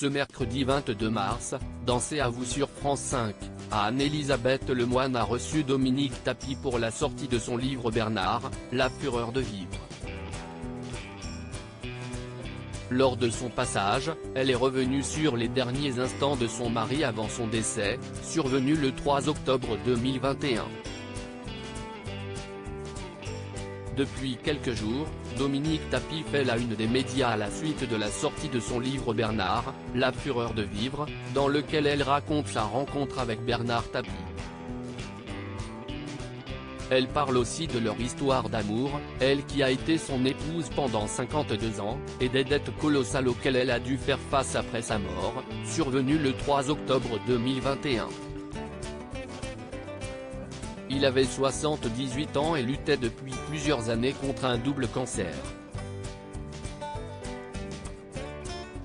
Ce mercredi 22 mars, dans C'est à vous sur France 5, Anne-Elisabeth Lemoine a reçu Dominique Tapie pour la sortie de son livre Bernard, la fureur de vivre. Lors de son passage, elle est revenue sur les derniers instants de son mari avant son décès, survenu le 3 octobre 2021. Depuis quelques jours, Dominique Tapie fait la une des médias à la suite de la sortie de son livre Bernard, la fureur de vivre, dans lequel elle raconte sa rencontre avec Bernard Tapie. Elle parle aussi de leur histoire d'amour, elle qui a été son épouse pendant 52 ans, et des dettes colossales auxquelles elle a dû faire face après sa mort, survenue le 3 octobre 2021. Il avait 78 ans et luttait depuis plusieurs années contre un double cancer.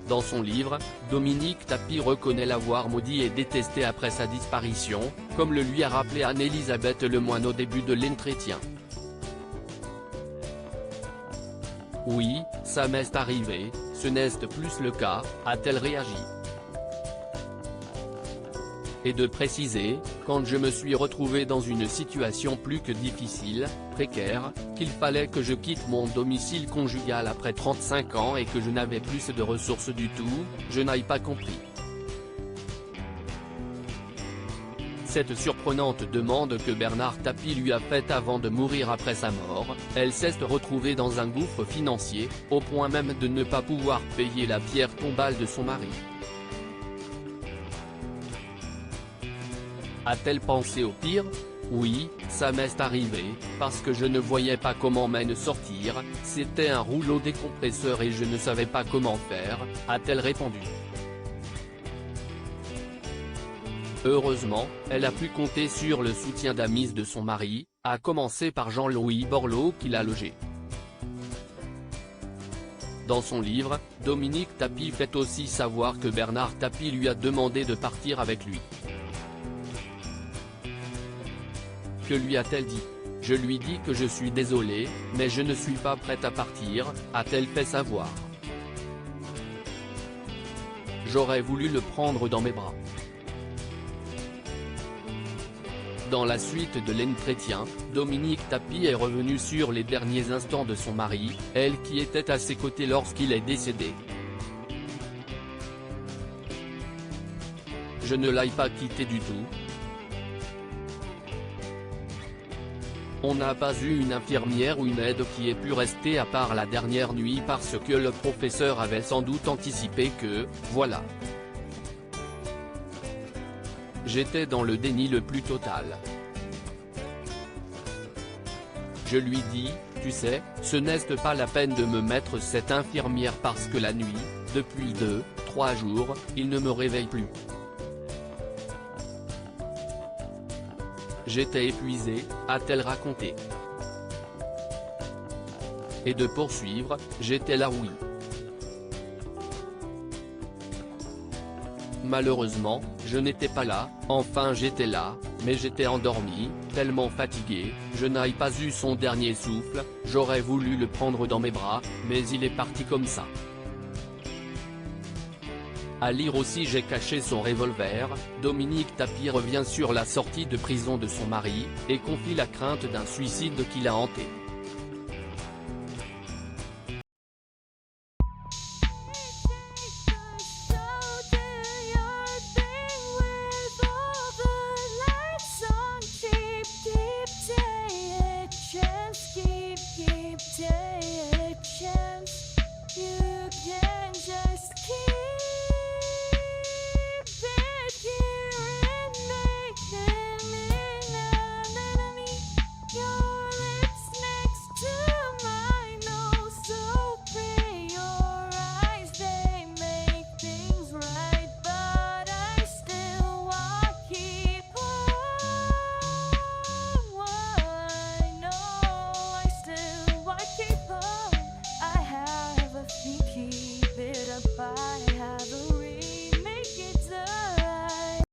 Dans son livre, Dominique Tapie reconnaît l'avoir maudit et détesté après sa disparition, comme le lui a rappelé Anne-Elisabeth Lemoine au début de l'entretien. Oui, ça m'est arrivé, ce n'est plus le cas, a-t-elle réagi. Et de préciser, quand je me suis retrouvé dans une situation plus que difficile, précaire, qu'il fallait que je quitte mon domicile conjugal après 35 ans et que je n'avais plus de ressources du tout, je n'ai pas compris. Cette surprenante demande que Bernard Tapie lui a faite avant de mourir après sa mort, elle s'est retrouvée dans un gouffre financier, au point même de ne pas pouvoir payer la pierre tombale de son mari. A-t-elle pensé au pire? Oui, ça m'est arrivé, parce que je ne voyais pas comment m'en sortir, c'était un rouleau décompresseur et je ne savais pas comment faire, a-t-elle répondu. Heureusement, elle a pu compter sur le soutien d'amis de son mari, à commencer par Jean-Louis Borloo qui l'a logé. Dans son livre, Dominique Tapie fait aussi savoir que Bernard Tapie lui a demandé de partir avec lui. Que lui a-t-elle dit? Je lui dis que je suis désolée, mais je ne suis pas prête à partir, a-t-elle fait savoir. J'aurais voulu le prendre dans mes bras. Dans la suite de l'entretien, Dominique Tapie est revenue sur les derniers instants de son mari, elle qui était à ses côtés lorsqu'il est décédé. Je ne l'ai pas quitté du tout. On n'a pas eu une infirmière ou une aide qui ait pu rester à part la dernière nuit parce que le professeur avait sans doute anticipé que, voilà. J'étais dans le déni le plus total. Je lui dis, tu sais, ce n'est pas la peine de me mettre cette infirmière parce que la nuit, depuis 2-3 jours, il ne me réveille plus. J'étais épuisé, a-t-elle raconté. Et de poursuivre, j'étais là oui. Malheureusement, je n'étais pas là, enfin j'étais là, mais j'étais endormi, tellement fatigué, je n'ai pas eu son dernier souffle, j'aurais voulu le prendre dans mes bras, mais il est parti comme ça. À lire aussi J'ai caché son revolver, Dominique Tapie revient sur la sortie de prison de son mari, et confie la crainte d'un suicide qui l'a hanté.